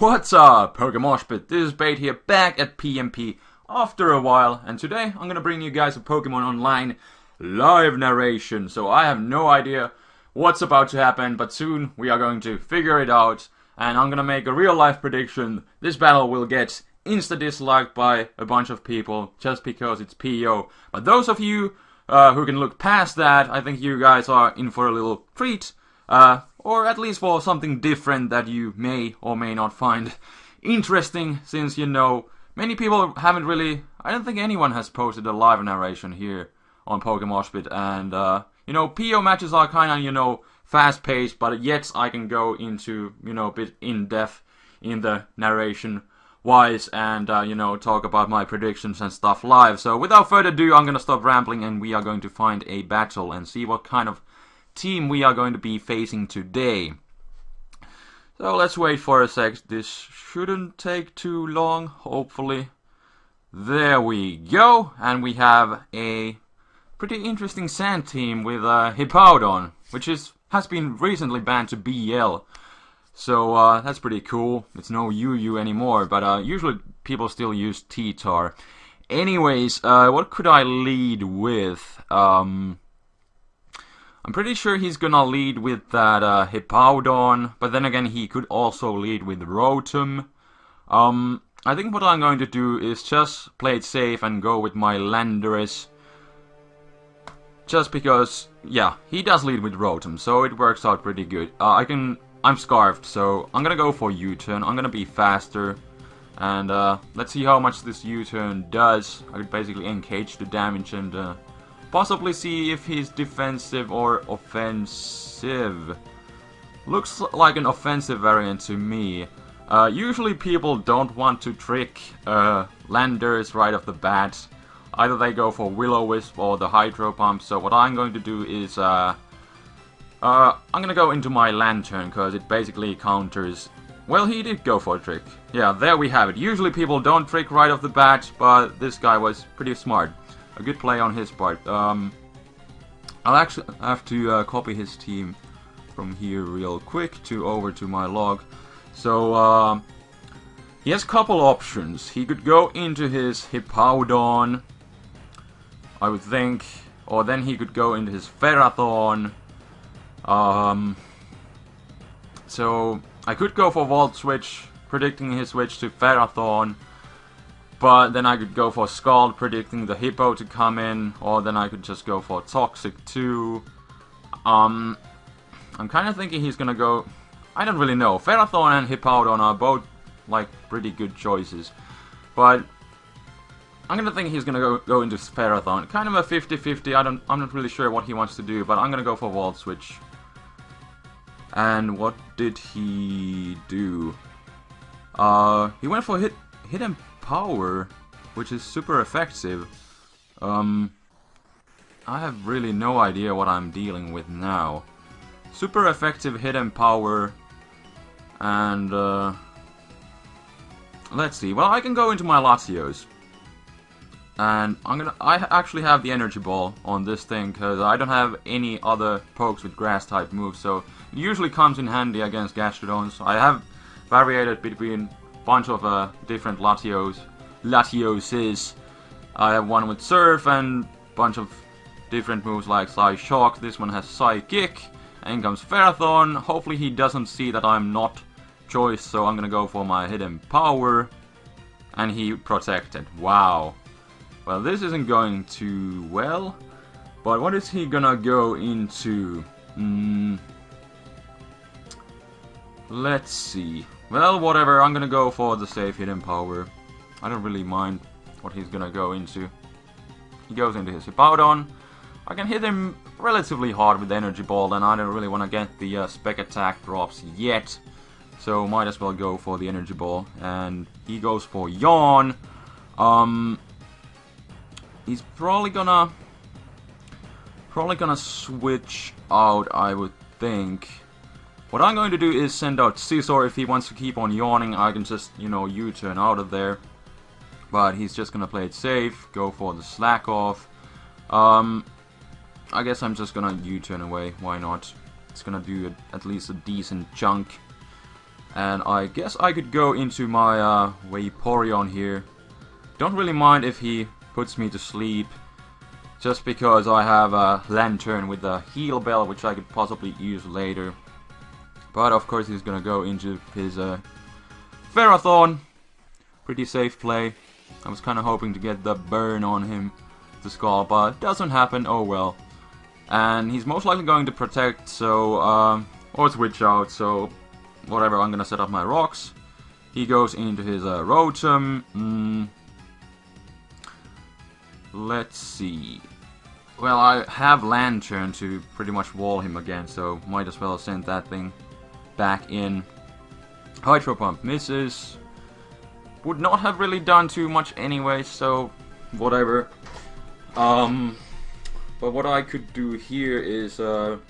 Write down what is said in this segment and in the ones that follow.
What's up, PokeMoshPit? This is Bait here, back at PMP after a while, and today I'm gonna bring you guys a Pokemon Online live narration. So I have no idea what's about to happen, but soon we are going to figure it out, and I'm gonna make a real life prediction. This battle will get insta-disliked by a bunch of people just because it's PO. But those of you who can look past that, I think you guys are in for a little treat. Or at least for something different that you may or may not find interesting, since, you know, many people haven't really, I don't think anyone has posted a live narration here on PokeMoshPit, and, you know, PO matches are kinda, you know, fast-paced, but yet I can go into, you know, a bit in-depth in the narration-wise, and, you know, talk about my predictions and stuff live. So without further ado, I'm gonna stop rambling, and we are going to find a battle and see what kind of team we are going to be facing today. So let's wait for a sec. This shouldn't take too long, hopefully. There we go, and we have a pretty interesting sand team with Hippowdon, which has been recently banned to BL. So that's pretty cool. It's no UU anymore, but usually people still use T-Tar. Anyways, what could I lead with? I'm pretty sure he's gonna lead with that Hippowdon, but then again he could also lead with Rotom. I think what I'm going to do is just play it safe and go with my Landorus. Just because, yeah, he does lead with Rotom, so it works out pretty good. I'm Scarfed, so I'm gonna go for U-turn. I'm gonna be faster. And let's see how much this U-turn does. I could basically engage the damage and possibly see if he's defensive or offensive. Looks like an offensive variant to me. Usually people don't want to trick Landers right off the bat. Either they go for Will-O-Wisp or the Hydro Pump. So what I'm going to do is I'm gonna go into my Lantern, because it basically counters. Well, he did go for a trick. Yeah, there we have it. Usually people don't trick right off the bat, but this guy was pretty smart. A good play on his part. I'll actually have to copy his team from here real quick over to my log. So he has a couple options. He could go into his Hippowdon, I would think, or then he could go into his Ferrothorn. So I could go for Volt Switch, predicting his switch to Ferrothorn. But then I could go for Scald, predicting the Hippo to come in, or then I could just go for Toxic too. I'm kind of thinking he's gonna go. I don't really know. Ferrothorn and Hippowdon are both like pretty good choices, but I'm gonna think he's gonna go into Ferrothorn. Kind of a 50-50. I'm not really sure what he wants to do, but I'm gonna go for Volt Switch. And what did he do? He went for Hidden Power, which is super effective. I have really no idea what I'm dealing with now. Super effective Hidden Power, and let's see. Well, I can go into my Latios, and I actually have the Energy Ball on this thing because I don't have any other pokes with Grass type moves, so it usually comes in handy against Gastrodons. I have variated between bunch of different Latioses. I have one with Surf and bunch of different moves like Psy-Shock. This one has Psychic. And in comes Ferrothorn. Hopefully he doesn't see that I'm not choice, so I'm gonna go for my Hidden Power. And he protected. Wow. Well, this isn't going too well. But what is he gonna go into? Let's see. Well, whatever, I'm gonna go for the safe Hidden Power. I don't really mind what he's gonna go into. He goes into his Hippowdon. I can hit him relatively hard with the Energy Ball, and I don't really want to get the Spec Attack drops yet. So might as well go for the Energy Ball. And he goes for Yawn. He's probably gonna switch out, I would think. What I'm going to do is send out Scizor. If he wants to keep on yawning, I can just, you know, U-turn out of there. But he's just gonna play it safe, go for the Slack Off. I guess I'm just gonna U-turn away, why not? It's gonna do at least a decent chunk. And I guess I could go into my Vaporeon here. Don't really mind if he puts me to sleep, just because I have a Lantern with a Heal Bell, which I could possibly use later. But of course he's gonna go into his Ferrothorn. Pretty safe play. I was kinda hoping to get the burn on him, the Scald, but doesn't happen, oh well. And he's most likely going to Protect, so, or Switch out, so whatever, I'm gonna set up my rocks. He goes into his Rotom. Let's see. Well, I have Lantern to pretty much wall him again, so might as well send that thing back in. Hydro Pump misses. Would not have really done too much anyway, so whatever. But what I could do here is, I'm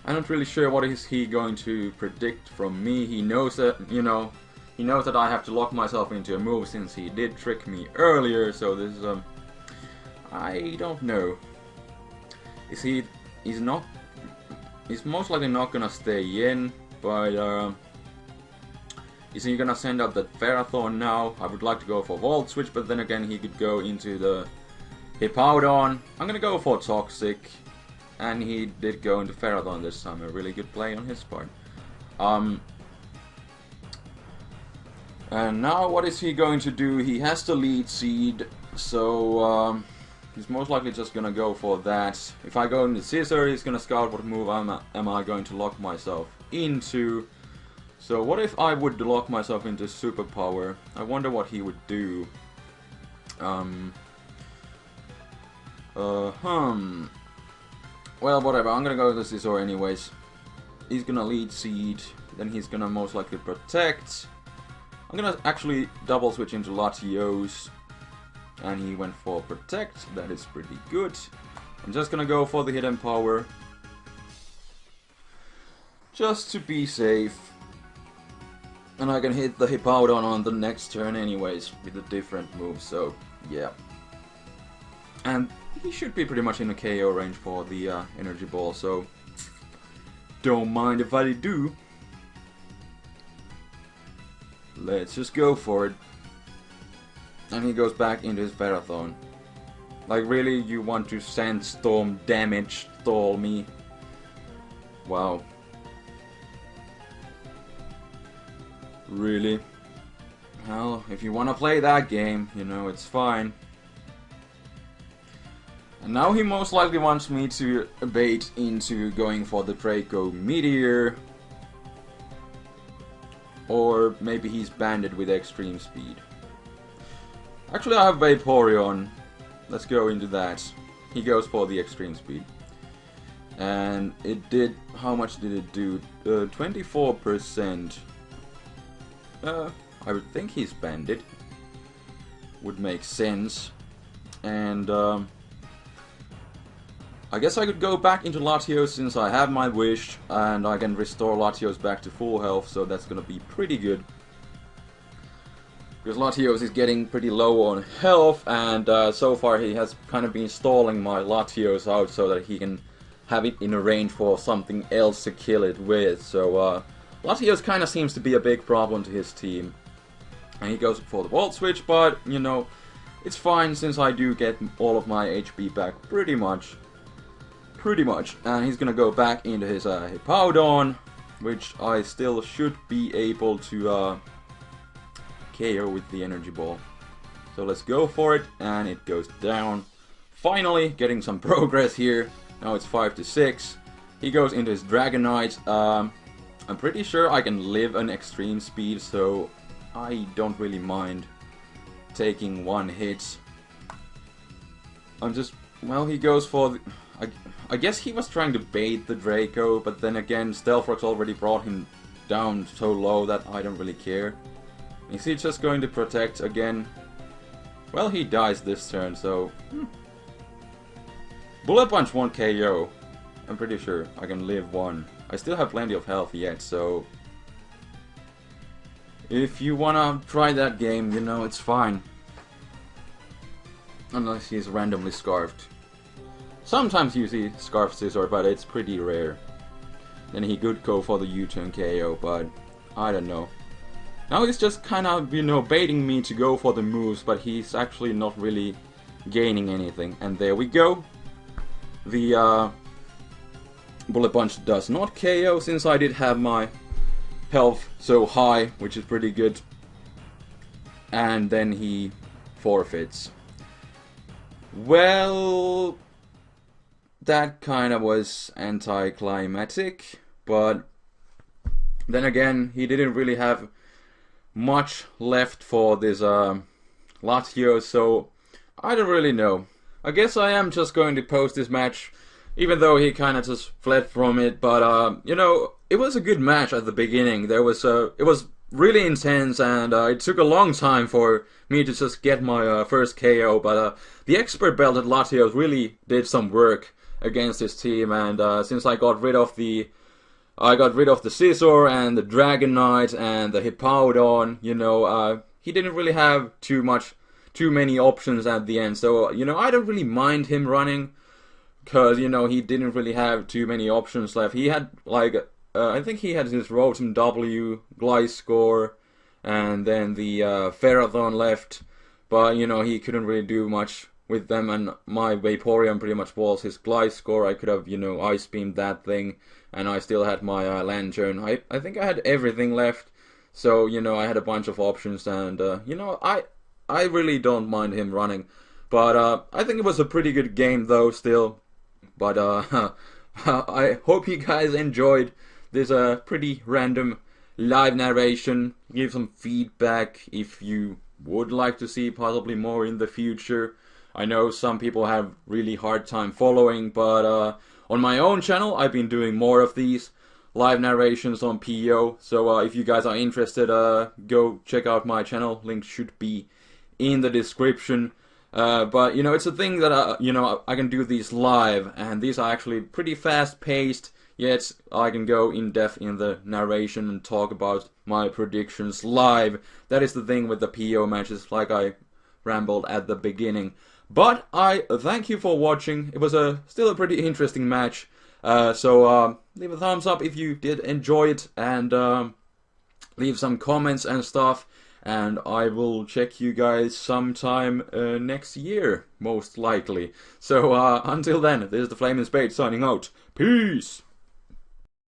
not really sure what is he going to predict from me. He knows that, you know, he knows that I have to lock myself into a move since he did trick me earlier, so this is, I don't know. He's most likely not gonna stay in, but, is he gonna send out that Ferrothorn now? I would like to go for Volt Switch, but then again he could go into the Hippowdon. I'm gonna go for Toxic, and he did go into Ferrothorn this time. A really good play on his part. And now what is he going to do? He has the Lead Seed, so he's most likely just gonna go for that. If I go into Scissor, he's gonna scout what move am I going to lock myself into. So what if I would lock myself into Superpower? I wonder what he would do. Well, whatever, I'm gonna go with the Scizor anyways. He's gonna Lead Seed, then he's gonna most likely Protect. I'm gonna actually double switch into Latios. And he went for Protect, that is pretty good. I'm just gonna go for the Hidden Power. Just to be safe. And I can hit the Hippowdon on the next turn anyways, with a different move, so yeah. And he should be pretty much in a KO range for the Energy Ball, so don't mind if I do. Let's just go for it. And he goes back into his Ferrothorn. Like, really, you want to Sandstorm damage stall me? Wow. Really? Well, if you want to play that game, you know, it's fine. And now he most likely wants me to bait into going for the Draco Meteor. Or maybe he's banded with Extreme Speed. Actually, I have Vaporeon. Let's go into that. He goes for the Extreme Speed. And it did... How much did it do? 24%. I would think he's banded. Would make sense. And, I guess I could go back into Latios since I have my wish, and I can restore Latios back to full health, so that's gonna be pretty good. Because Latios is getting pretty low on health, and so far he has kind of been stalling my Latios out so that he can have it in a range for something else to kill it with. So Latios kind of seems to be a big problem to his team. And he goes for the Volt Switch, but, you know, it's fine since I do get all of my HP back pretty much. And he's gonna go back into his Hippowdon, which I still should be able to KO with the Energy Ball. So let's go for it, and it goes down. Finally, getting some progress here. Now it's 5-6. He goes into his Dragonite. I'm pretty sure I can live an Extreme Speed, so I don't really mind taking one hit. I'm just... Well, he goes for the... I guess he was trying to bait the Draco, but then again, Stealth Rock's already brought him down so low that I don't really care. Is he just going to Protect again? Well, he dies this turn, so... Bullet Punch won't KO. I'm pretty sure I can live one. I still have plenty of health yet, so... If you wanna try that game, you know, it's fine. Unless he's randomly Scarfed. Sometimes you see Scarf Scizor, but it's pretty rare. then he could go for the U-turn KO, but I don't know. Now he's just kind of, you know, baiting me to go for the moves, but he's actually not really gaining anything. And there we go. The Bullet Punch does not KO, since I did have my health so high, which is pretty good. And then he forfeits. Well, that kind of was anticlimactic, but then again, he didn't really have much left for this Latios, so I don't really know. I guess I am just going to post this match, even though he kind of just fled from it, but you know, it was a good match at the beginning. It was really intense, and it took a long time for me to just get my first KO, but the expert belt at Latios really did some work against his team, and since I got rid of the Scizor and the Dragonite and the Hippowdon, you know, he didn't really have too many options at the end, so you know, I don't really mind him running, because you know, he didn't really have too many options left. He had like I think he had his Rotom W, Gliscor, and then the Ferrothorn left, but you know, he couldn't really do much with them, and my Vaporeon pretty much was his Gliscor. I could have, you know, Ice Beamed that thing, and I still had my Lantern. I think I had everything left, so you know, I had a bunch of options, and you know, I really don't mind him running, but I think it was a pretty good game though still. But I hope you guys enjoyed this pretty random live narration. Give some feedback if you would like to see possibly more in the future. I know some people have really hard time following, but on my own channel I've been doing more of these live narrations on PO, so if you guys are interested, go check out my channel. Link should be in the description. But you know, it's a thing that you know, I can do these live, and these are actually pretty fast paced, yet I can go in depth in the narration and talk about my predictions live. That is the thing with the PO matches, like I rambled at the beginning. But I thank you for watching. It was still a pretty interesting match, so leave a thumbs up if you did enjoy it, and leave some comments and stuff. And I will check you guys sometime next year, most likely. So until then, this is TheFlamingSpade signing out. Peace!